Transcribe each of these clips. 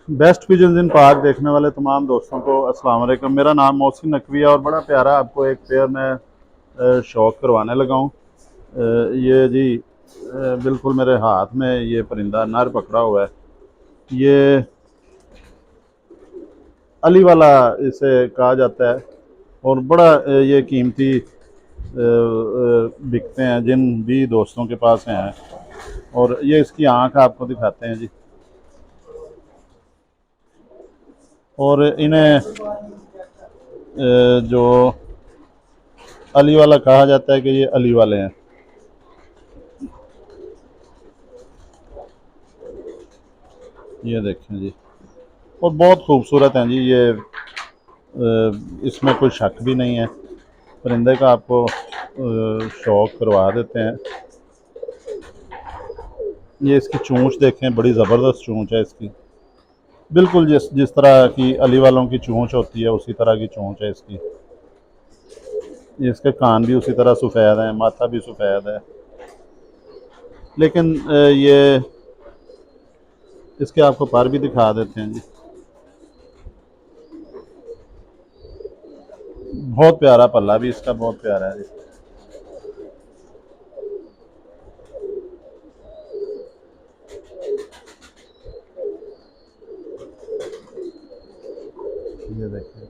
Best pigeons इन park देखने वाले तमाम दोस्तों को अस्सलाम वालेकुम। मेरा नाम मोहसिन नकवी है और बड़ा प्यारा आपको एक पेयर में शौक करवाने लगा हूँ। ये जी बिल्कुल मेरे हाथ में ये परिंदा नर पकड़ा हुआ है। ये अली वाला इसे कहा जाता है और बड़ा ये कीमती बिकते हैं जिन भी दोस्तों के पास हैं। और ये इसकी आंख आपको दिखाते हैं जी। और इन्हें जो अली वाला कहा जाता है कि ये अली वाले हैं। ये देखें जी, और बहुत खूबसूरत हैं जी ये। इसमें कोई शक भी नहीं है। परिंदे का आपको शौक करवा देते हैं। ये इसकी चोंच देखें, बड़ी ज़बरदस्त चोंच है इसकी। बिल्कुल जिस जिस तरह की अली वालों की चोंच होती है उसी तरह की चोंच है इसकी। ये इसके कान भी उसी तरह सफ़ेद हैं, माथा भी सफ़ेद है। लेकिन ये इसके आपको पर भी दिखा देते हैं जी। बहुत प्यारा पल्ला भी इसका, बहुत प्यारा है जी। ये देखिए,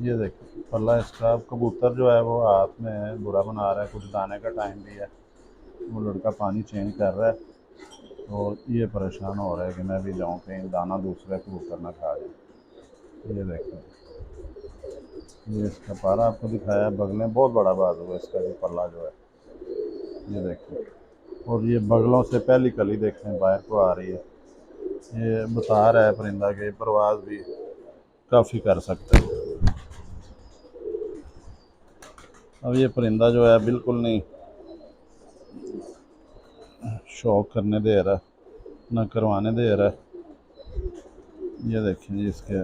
ये देखिए पल्ला इसका। कबूतर जो है वो हाथ में बुरा बना रहा है, कुछ दाने का टाइम भी है। वो लड़का पानी चेंज कर रहा है और ये परेशान हो रहा है कि मैं भी जाऊं कहीं दाना दूसरे कबूतर ना खा जाए। ये देखिए, ये इसका पारा आपको दिखाया है। बगलें बहुत बड़ा बाजू है इसका, जो पल्ला जो है। ये देखिए, और ये बगलों से पहली कली देखें बाहर को आ रही है। ये बता रहा है परिंदा के परवाज़ भी काफ़ी कर सकते हैं। अब ये परिंदा जो है बिल्कुल नहीं शौक करने दे रहा, ना करवाने दे रहा है। ये देखें जी इसके,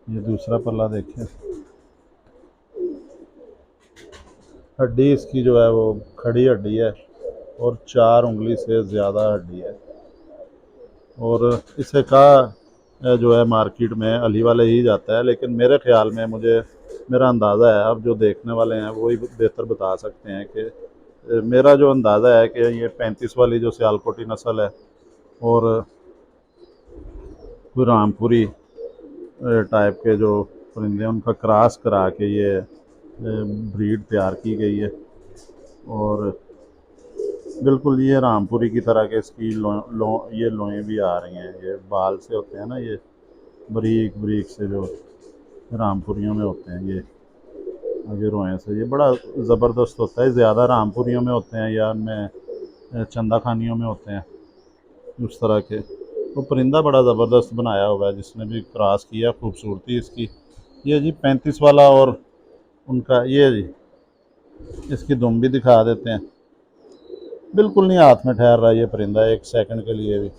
ये दूसरा पल्ला देखें। हड्डी इसकी जो है वो खड़ी हड्डी है और 4 उंगली से ज़्यादा हड्डी है। और इसे कहा जो है मार्केट में अली वाले ही जाता है, लेकिन मेरे ख्याल में मुझे मेरा अंदाज़ा है, अब जो देखने वाले हैं वही बेहतर बता सकते हैं कि मेरा जो अंदाज़ा है कि ये 35 वाली जो सियालकोटी नस्ल है और कोई रामपुरी टाइप के जो परिंदे हैं उनका क्रॉस करा के ये ब्रीड तैयार की गई है। और बिल्कुल ये रामपुरी की तरह के इसकी ये लोएं भी आ रही हैं। ये बाल से होते हैं ना, ये बारीक बारीक से जो रामपुरियों में होते हैं, ये आगे रोएं से ये बड़ा ज़बरदस्त होता है। ज़्यादा रामपुरियों में होते हैं या उनमें चंदा खानियों में होते हैं उस तरह के। तो परिंदा बड़ा ज़बरदस्त बनाया हुआ है जिसने भी क्रॉस किया। खूबसूरती इसकी ये जी 35 वाला। और उनका ये जी इसकी दुम भी दिखा देते हैं। बिल्कुल नहीं हाथ में ठहर रहा ये परिंदा एक सेकंड के लिए भी।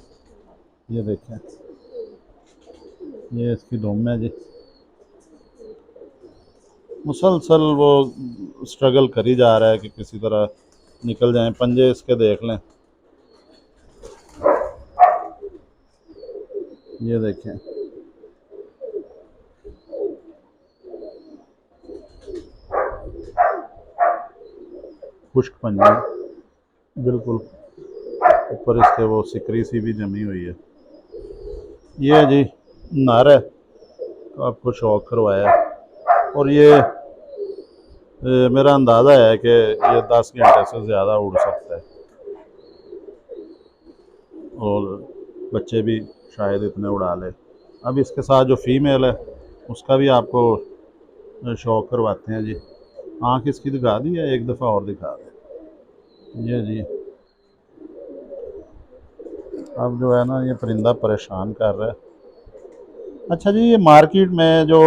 ये देखें, ये इसकी दुम है जी। मुसलसल वो स्ट्रगल कर ही जा रहा है कि किसी तरह निकल जाएं। पंजे इसके देख लें, ये देखें। खुश्क पंजे, बिल्कुल ऊपर इसके वो सिकरी सी भी जमी हुई है। ये जी नर है, तो आपको शौक करवाया है। और ये मेरा अंदाज़ा है कि ये 10 घंटे से ज़्यादा उड़ सकता है और बच्चे भी शायद इतने उड़ा ले। अब इसके साथ जो फीमेल है उसका भी आपको शौक करवाते हैं जी। आँख इसकी दिखा दी है, एक दफ़ा और दिखा दें। ये जी, अब जो है ना ये परिंदा परेशान कर रहा है। अच्छा जी, ये मार्केट में जो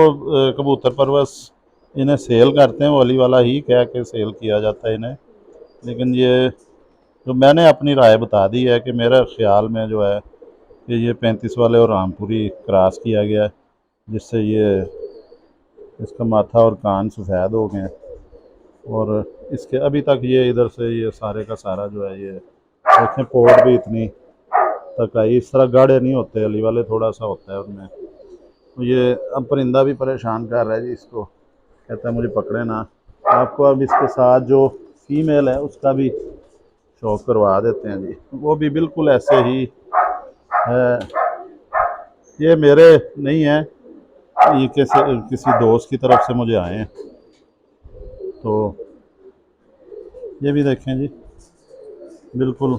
कबूतर परवस इन्हें सेल करते हैं वो अली वाला ही कह के सेल किया जाता है इन्हें। लेकिन ये जो मैंने अपनी राय बता दी है कि मेरे ख्याल में जो है कि ये 35 वाले और रामपुरी क्रॉस किया गया है, जिससे ये इसका माथा और कान सफ़ेद हो गए हैं। और इसके अभी तक ये इधर से ये सारे का सारा जो है ये देखें, पोर्ट भी इतनी तक आई। इस तरह गाढ़े नहीं होते, अली वाले थोड़ा सा होता है उनमें। तो ये अब परिंदा भी परेशान कर रहा है जी इसको, कहता है मुझे पकड़े ना। आपको अब इसके साथ जो फीमेल है उसका भी शौक करवा देते हैं जी, वो भी बिल्कुल ऐसे ही है। ये मेरे नहीं है, ये किसी दोस्त की तरफ से मुझे आए हैं। तो ये भी देखें जी, बिल्कुल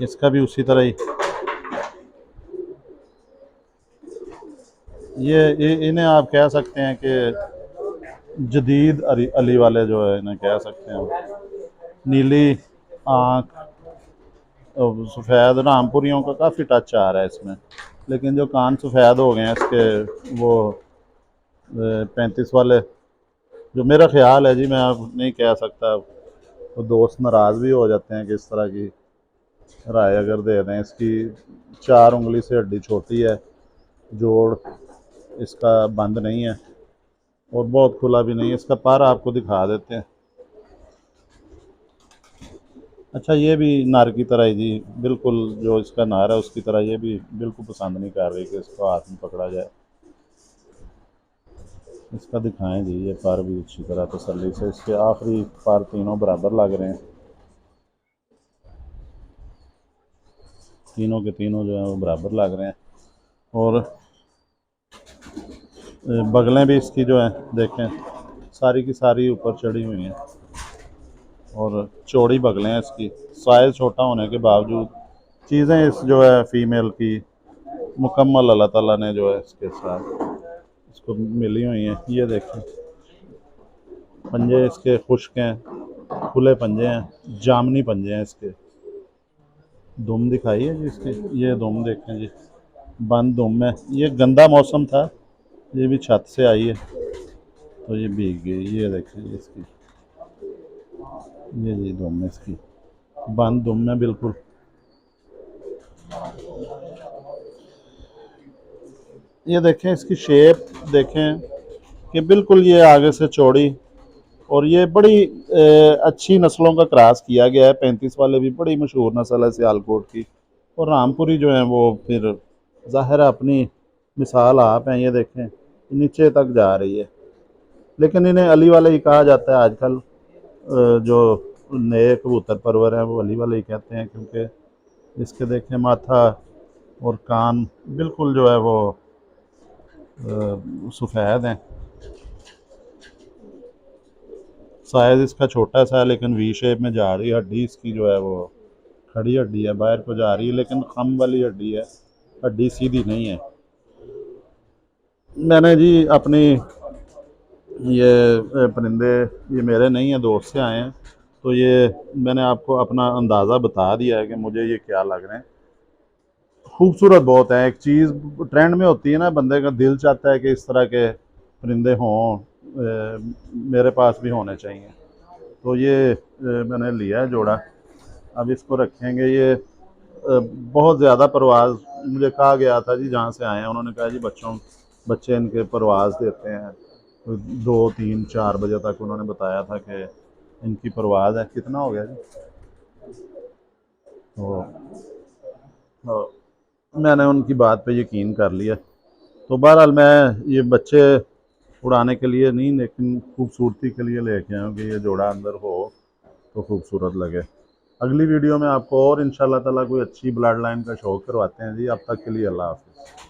इसका भी उसी तरह ही ये इन्हें आप कह सकते हैं कि जदीद अली वाले जो है इन्हें कह सकते हैं। नीली आँख, सफ़ेद रामपुरियों का काफ़ी टच आ रहा है इसमें, लेकिन जो कान सफ़ेद हो गए हैं इसके, वो 35 वाले, जो मेरा ख्याल है जी, मैं अब नहीं कह सकता, तो दोस्त नाराज़ भी हो जाते हैं कि इस तरह की राय अगर दे दें। इसकी 4 उंगली से हड्डी छोटी है, जोड़ इसका बंद नहीं है और बहुत खुला भी नहीं है। इसका पर आपको दिखा देते हैं। अच्छा, ये भी नर की तरह ही जी, बिल्कुल जो इसका नर है उसकी तरह ये भी बिल्कुल पसंद नहीं कर रही कि इसको हाथ में पकड़ा जाए। इसका दिखाएं जी, ये पर भी अच्छी तरह तसल्ली से, इसके आखिरी पर तीनों बराबर लग रहे हैं, तीनों के तीनों जो है वो बराबर लग रहे हैं। और बगलें भी इसकी जो है देखें, सारी की सारी ऊपर चढ़ी हुई हैं और चौड़ी बगलें हैं इसकी। साइज़ छोटा होने के बावजूद चीज़ें इस जो है फीमेल की मुकम्मल अल्लाह ताला ने जो है इसके साथ इसको मिली हुई हैं। ये देखें, पंजे इसके खुश्क हैं, खुले पंजे हैं, जामनी पंजे हैं इसके। दुम दिखाई है जी इसकी, ये दुम देखें जी, बंद दुम है। ये गंदा मौसम था, ये भी छत से आई है तो ये भीग गई। ये देखें इसकी, ये जी दुम है इसकी, बंद दुम है बिल्कुल। ये देखें इसकी शेप देखें कि बिल्कुल ये आगे से चौड़ी, और ये बड़ी अच्छी नस्लों का क्रॉस किया गया है। 35 वाले भी बड़ी मशहूर नस्ल है सियालकोट की, और रामपुरी जो है वो फिर ज़ाहिर है अपनी मिसाल आप हैं। ये देखें नीचे तक जा रही है, लेकिन इन्हें अली वाले ही कहा जाता है आजकल। जो नए कबूतर परवर हैं वो अली वाले ही कहते हैं, क्योंकि इसके देखें माथा और कान बिल्कुल जो है वो सफ़ेद हैं। साइज़ इसका छोटा सा है, लेकिन वी शेप में जा रही है। हड्डी इसकी जो है वो खड़ी हड्डी है, बाहर को जा रही है, लेकिन खम वाली हड्डी है, हड्डी सीधी नहीं है। मैंने जी अपनी ये परिंदे, ये मेरे नहीं है, दोस्त से आए हैं, तो ये मैंने आपको अपना अंदाज़ा बता दिया है कि मुझे ये क्या लग रहे हैं। खूबसूरत बहुत है। एक चीज़ ट्रेंड में होती है ना, बंदे का दिल चाहता है कि इस तरह के परिंदे हों, मेरे पास भी होने चाहिए। तो ये मैंने लिया है जोड़ा, अब इसको रखेंगे। ये बहुत ज़्यादा परवाज़, मुझे कहा गया था जी जहाँ से आए हैं, उन्होंने कहा जी बच्चे इनके परवाज़ देते हैं, तो 2 3 4 बजे तक उन्होंने बताया था कि इनकी परवाज़ है। कितना हो गया जी? तो मैंने उनकी बात पे यकीन कर लिया। तो बहरहाल मैं ये बच्चे उड़ाने के लिए नहीं, लेकिन खूबसूरती के लिए लेके आया हूँ कि ये जोड़ा अंदर हो तो खूबसूरत लगे। अगली वीडियो में आपको और इंशाल्लाह ताला कोई अच्छी ब्लड लाइन का शौक करवाते हैं जी। अब तक के लिए अल्लाह हाफ़िज़।